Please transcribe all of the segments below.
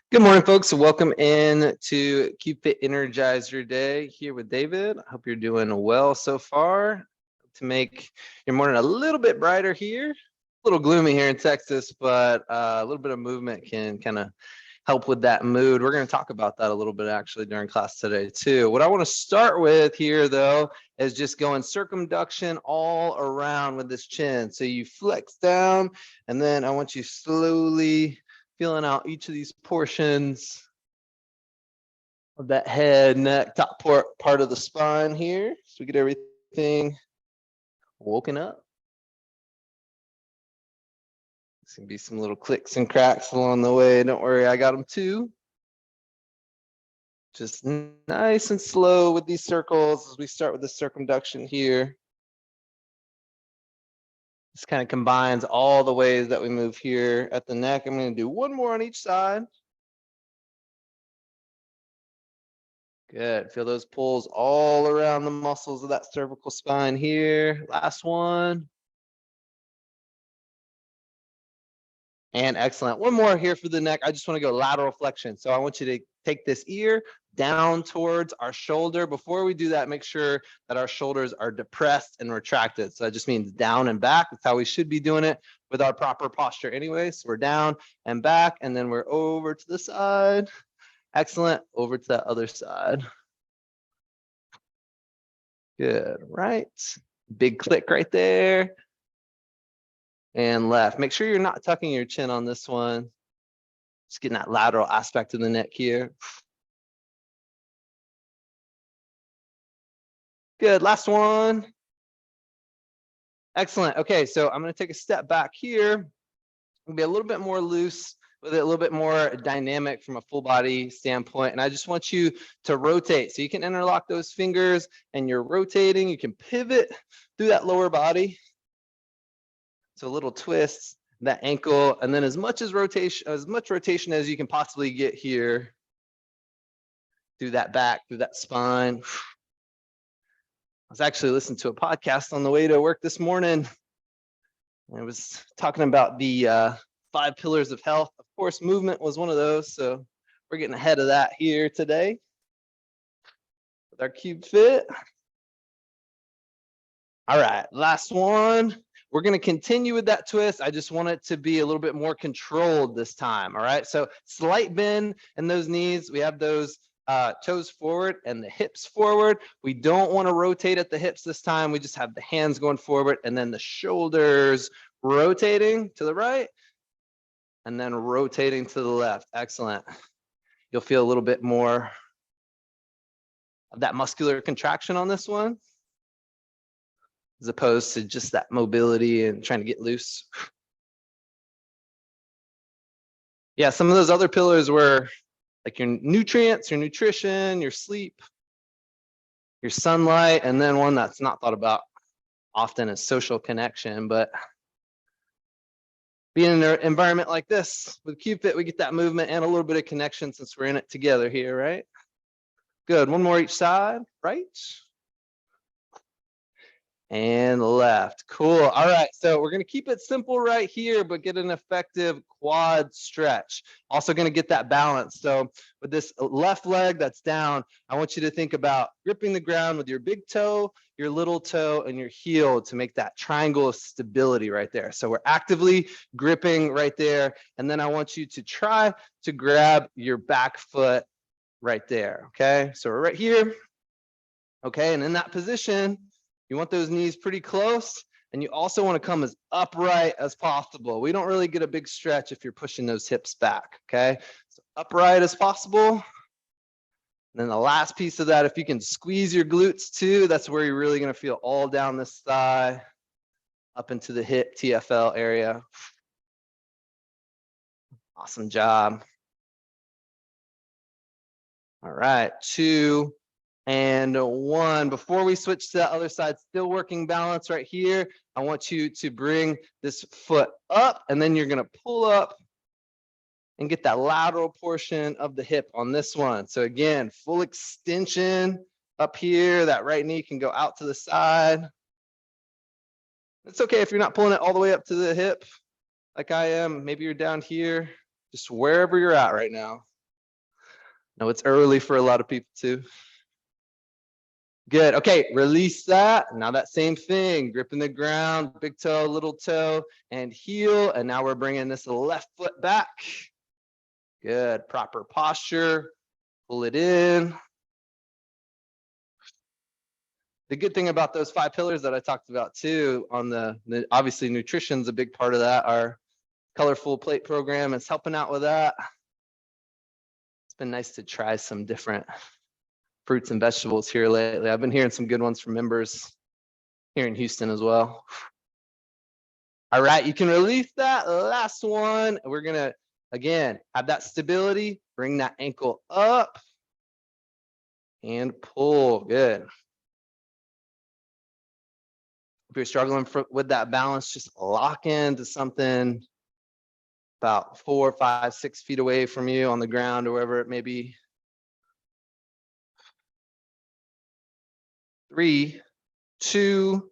Good morning, folks. Welcome in to CubeFit Energize Your Day here with David. I hope you're doing well so far. To make your morning a little bit brighter here, a little gloomy here in Texas, but a little bit of movement can kind of help with that mood. We're going to talk about that a little bit actually during class today too. What I want to start with here though is just going circumduction all around with this chin. So you flex down and then I want you slowly feeling out each of these portions of that head, neck, top part of the spine here. So we get everything woken up. There's gonna be some little clicks and cracks along the way. Don't worry, I got them too. Just nice and slow with these circles as we start with the circumduction here. This kind of combines all the ways that we move here at the neck. I'm going to do one more on each side. Good. Feel those pulls all around the muscles of that cervical spine here. Last one. And excellent. One more here for the neck. I just want to go lateral flexion. So I want you to take this ear down towards our shoulder. Before we do that, make sure that our shoulders are depressed and retracted. So that just means down and back. That's how we should be doing it with our proper posture anyway. So we're down and back, and then we're over to the side. Excellent. Over to the other side. Good. Right. Big click right there. And left. Make sure you're not tucking your chin on this one. Just getting that lateral aspect of the neck here. Good. Last one. Excellent. Okay, so I'm going to take a step back here and be a little bit more loose with it, a little bit more dynamic from a full body standpoint. And I just want you to rotate. So you can interlock those fingers and you're rotating. You can pivot through that lower body. So a little twist, that ankle, and then as much rotation as you can possibly get here through that back, through that spine. I was actually listening to a podcast on the way to work this morning. I was talking about the 5 pillars of health. Of course, movement was one of those. So we're getting ahead of that here today with our CubeFit. All right, last one. We're going to continue with that twist. I just want it to be a little bit more controlled this time. All right, so slight bend in those knees. We have those toes forward and the hips forward. We don't want to rotate at the hips this time. We just have the hands going forward and then the shoulders rotating to the right and then rotating to the left. Excellent. You'll feel a little bit more of that muscular contraction on this one, as opposed to just that mobility and trying to get loose. Yeah, some of those other pillars were like your nutrients, your nutrition, your sleep, your sunlight, and then one that's not thought about often is social connection. But being in an environment like this with CubeFit, we get that movement and a little bit of connection since we're in it together here, right? Good. One more each side, right? And left. Cool. All right, so we're going to keep it simple right here, but get an effective quad stretch. Also going to get that balance. So with this left leg that's down, I want you to think about gripping the ground with your big toe, your little toe, and your heel to make that triangle of stability right there. So we're actively gripping right there. And then I want you to try to grab your back foot right there. Okay, so we're right here. Okay, and in that position, you want those knees pretty close, and you also want to come as upright as possible. We don't really get a big stretch if you're pushing those hips back, okay? So upright as possible. And then the last piece of that, if you can squeeze your glutes too, that's where you're really going to feel all down this thigh, up into the hip TFL area. Awesome job. All right, 2 and 1. Before we switch to the other side, still working balance right here. I want you to bring this foot up, and then you're going to pull up and get that lateral portion of the hip on this one. So again, full extension up here. That right knee can go out to the side. It's okay if you're not pulling it all the way up to the hip like I am. Maybe you're down here, just wherever you're at right now. No, it's early for a lot of people too. Good. Okay, release that. Now that same thing, gripping the ground, big toe, little toe, and heel. And now we're bringing this left foot back. Good. Proper posture. Pull it in. The good thing about those 5 pillars that I talked about too, on the obviously nutrition's a big part of that. Our colorful plate program is helping out with that. It's been nice to try some different fruits and vegetables here lately. I've been hearing some good ones from members here in Houston as well. All right, you can release that last one. We're gonna, again, have that stability, bring that ankle up and pull. Good. If you're struggling with that balance, just lock into something about 4, 5, 6 feet away from you on the ground or wherever it may be. 3, 2,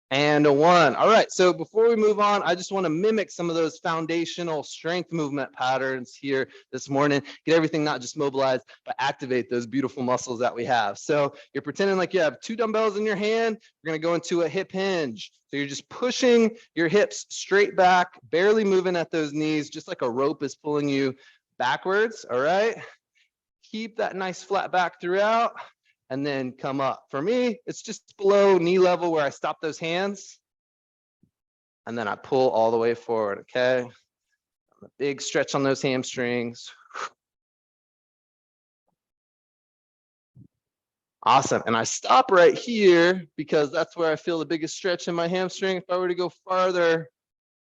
and 1. All right, so before we move on, I just want to mimic some of those foundational strength movement patterns here this morning. Get everything not just mobilized, but activate those beautiful muscles that we have. So you're pretending like you have 2 dumbbells in your hand. We're going to go into a hip hinge. So you're just pushing your hips straight back, barely moving at those knees, just like a rope is pulling you backwards. All right, keep that nice flat back throughout. And then come up. For me, it's just below knee level where I stop those hands. And then I pull all the way forward, okay? A big stretch on those hamstrings. Awesome. And I stop right here because that's where I feel the biggest stretch in my hamstring. If I were to go farther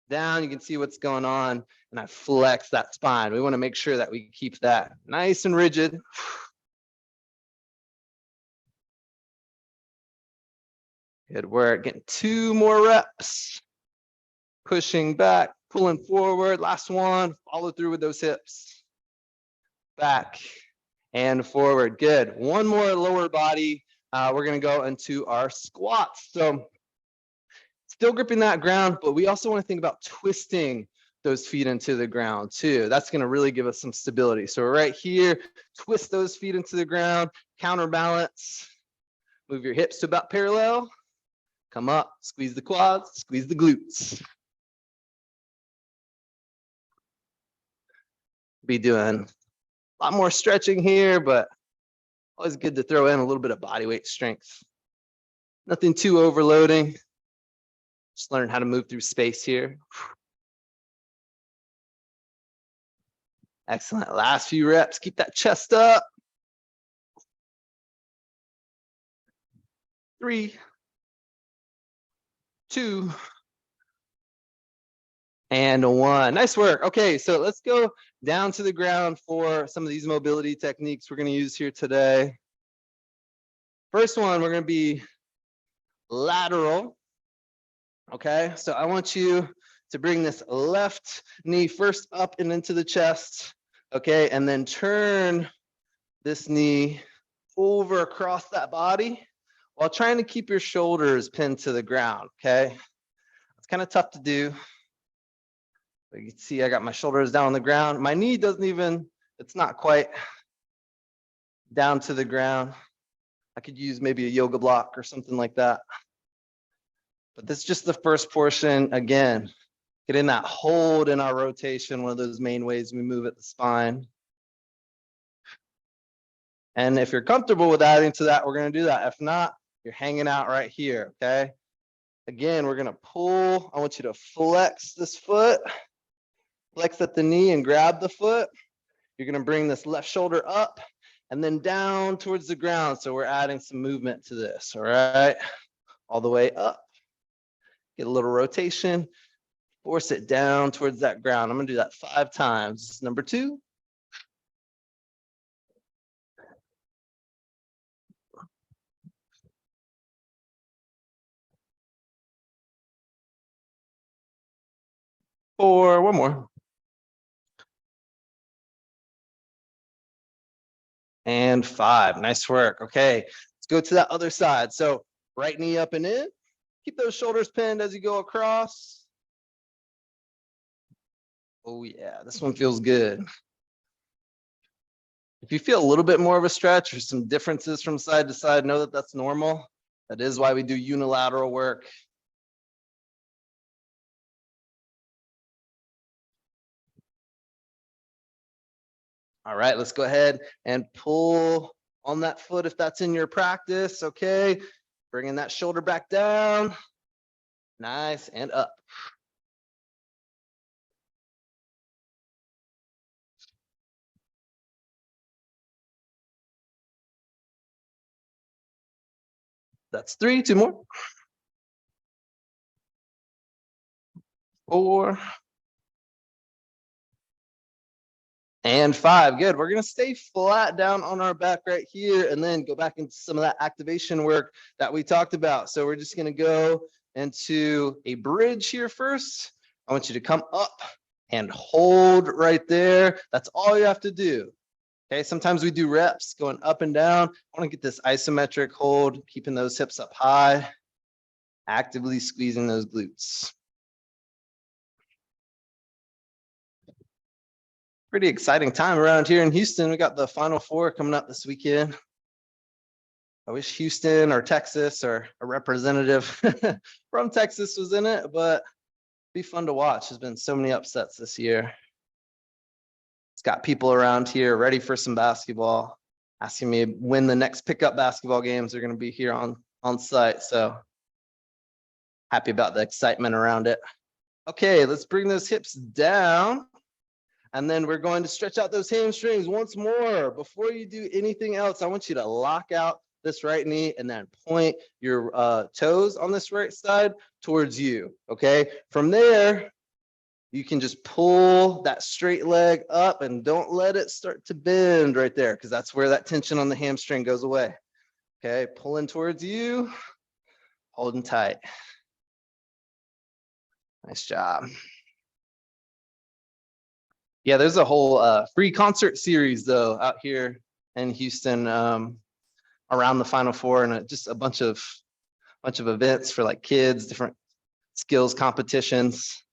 down, you can see what's going on. And I flex that spine. We want to make sure that we keep that nice and rigid. Good work. Getting 2 more reps. Pushing back, pulling forward. Last one. Follow through with those hips. Back and forward. Good. One more lower body. We're going to go into our squats. So still gripping that ground, but we also want to think about twisting those feet into the ground too. That's going to really give us some stability. So right here, twist those feet into the ground, counterbalance. Move your hips to about parallel. Come up, squeeze the quads, squeeze the glutes. Be doing a lot more stretching here, but always good to throw in a little bit of body weight strength. Nothing too overloading. Just learn how to move through space here. Excellent. Last few reps. Keep that chest up. 3, 2, and 1. Nice work. Okay, so let's go down to the ground for some of these mobility techniques we're going to use here today. First one, we're going to be lateral. Okay, so I want you to bring this left knee first up and into the chest. Okay, and then turn this knee over across that body while trying to keep your shoulders pinned to the ground. Okay, it's kind of tough to do. But you can see I got my shoulders down on the ground. My knee doesn't even, it's not quite down to the ground. I could use maybe a yoga block or something like that. But this is just the first portion. Again, getting that hold in our rotation, one of those main ways we move at the spine. And if you're comfortable with adding to that, we're going to do that. If not, you're hanging out right here, okay? Again, we're going to pull. I want you to flex this foot, flex at the knee and grab the foot. You're going to bring this left shoulder up and then down towards the ground. So we're adding some movement to this, all right? All the way up. Get a little rotation. Force it down towards that ground. I'm going to do that 5 times. Number 2. Or 1 more. And 5. Nice work. Okay, let's go to that other side. So right knee up and in. Keep those shoulders pinned as you go across. Oh yeah, this one feels good. If you feel a little bit more of a stretch or some differences from side to side, know that that's normal. That is why we do unilateral work. All right, let's go ahead and pull on that foot if that's in your practice. Okay, bringing that shoulder back down. Nice, and up. That's 3, 2 more. 4. And 5, good. We're gonna stay flat down on our back right here and then go back into some of that activation work that we talked about. So we're just gonna go into a bridge here first. I want you to come up and hold right there. That's all you have to do. Okay, sometimes we do reps going up and down. I wanna get this isometric hold, keeping those hips up high, actively squeezing those glutes. Pretty exciting time around here in Houston. We got the Final Four coming up this weekend. I wish Houston or Texas or a representative from Texas was in it, but it'd be fun to watch. There's been so many upsets this year. It's got people around here ready for some basketball, asking me when the next pickup basketball games are going to be here on site. So happy about the excitement around it. Okay, let's bring those hips down. And then we're going to stretch out those hamstrings once more. Before you do anything else, I want you to lock out this right knee and then point your toes on this right side towards you, okay? From there, you can just pull that straight leg up and don't let it start to bend right there because that's where that tension on the hamstring goes away. Okay, pulling towards you, holding tight. Nice job. Yeah, there's a whole free concert series though out here in Houston around the Final Four, and just a bunch of events for like kids, different skills competitions.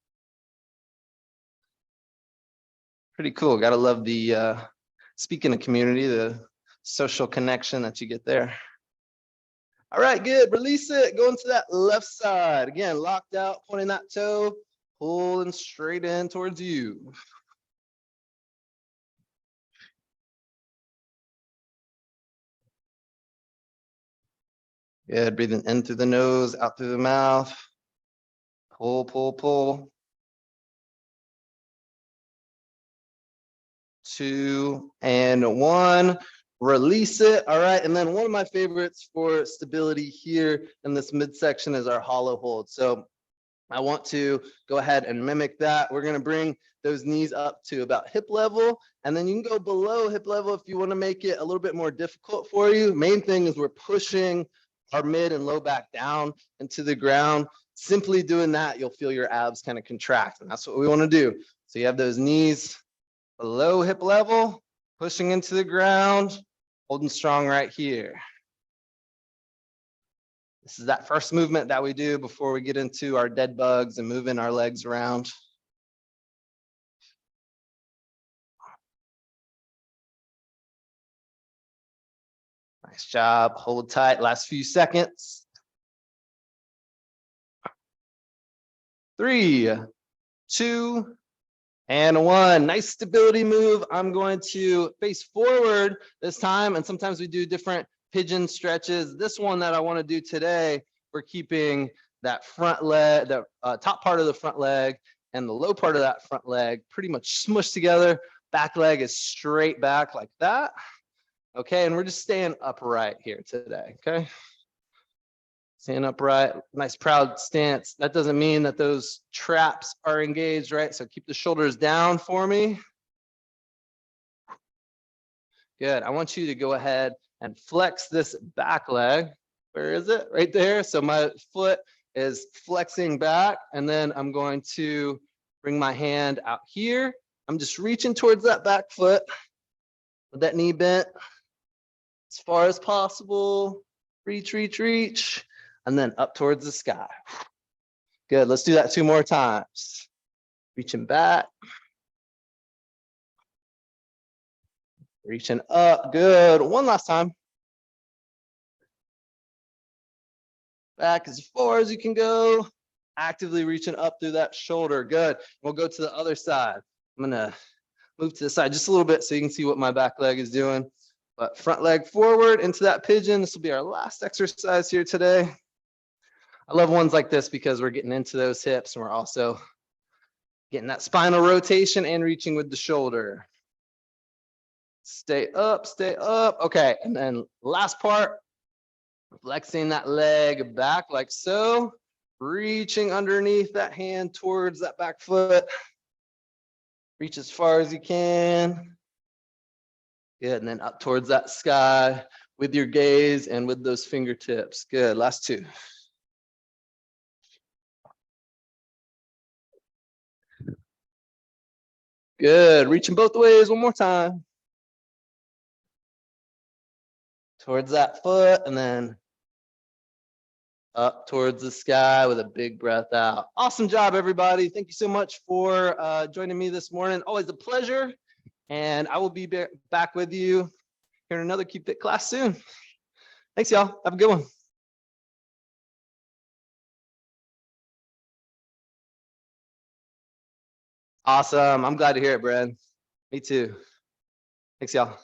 Pretty cool. Gotta love the speaking of community, the social connection that you get there. All right, good. Release it. Going to that left side. Again, locked out, pointing that toe, pulling straight in towards you. Good. Breathing in through the nose, out through the mouth. Pull, pull, pull. 2 and 1. Release it. All right. And then one of my favorites for stability here in this midsection is our hollow hold. So I want to go ahead and mimic that. We're going to bring those knees up to about hip level, and then you can go below hip level if you want to make it a little bit more difficult for you. Main thing is we're pushing our mid and low back down into the ground. Simply doing that, you'll feel your abs kind of contract, and that's what we want to do. So you have those knees below hip level, pushing into the ground, holding strong right here. This is that first movement that we do before we get into our dead bugs and moving our legs around. Nice job. Hold tight. Last few seconds. 3, 2, and 1. Nice stability move. I'm going to face forward this time, and sometimes we do different pigeon stretches. This one that I want to do today, we're keeping that front leg, the top part of the front leg and the low part of that front leg pretty much smushed together. Back leg is straight back like that. Okay, and we're just staying upright here today, okay? Stand upright, nice proud stance. That doesn't mean that those traps are engaged, right? So keep the shoulders down for me. Good, I want you to go ahead and flex this back leg. Where is it? Right there. So my foot is flexing back, and then I'm going to bring my hand out here. I'm just reaching towards that back foot with that knee bent as far as possible. Reach, reach, reach, and then up towards the sky. Good, let's do that 2 more times. Reaching back. Reaching up, good. One last time. Back as far as you can go. Actively reaching up through that shoulder, good. We'll go to the other side. I'm gonna move to the side just a little bit so you can see what my back leg is doing. But front leg forward into that pigeon. This will be our last exercise here today. I love ones like this because we're getting into those hips and we're also getting that spinal rotation and reaching with the shoulder. Stay up, stay up. Okay, and then last part, flexing that leg back like so, reaching underneath that hand towards that back foot. Reach as far as you can. Good, and then up towards that sky with your gaze and with those fingertips. Good, last two. Good, reaching both ways one more time. Towards that foot and then up towards the sky with a big breath out. Awesome job, everybody. Thank you so much for joining me this morning. Always a pleasure. And I will be back with you here in another CubeFit class soon. Thanks, y'all. Have a good one. Awesome. I'm glad to hear it, Brad. Me too. Thanks, y'all.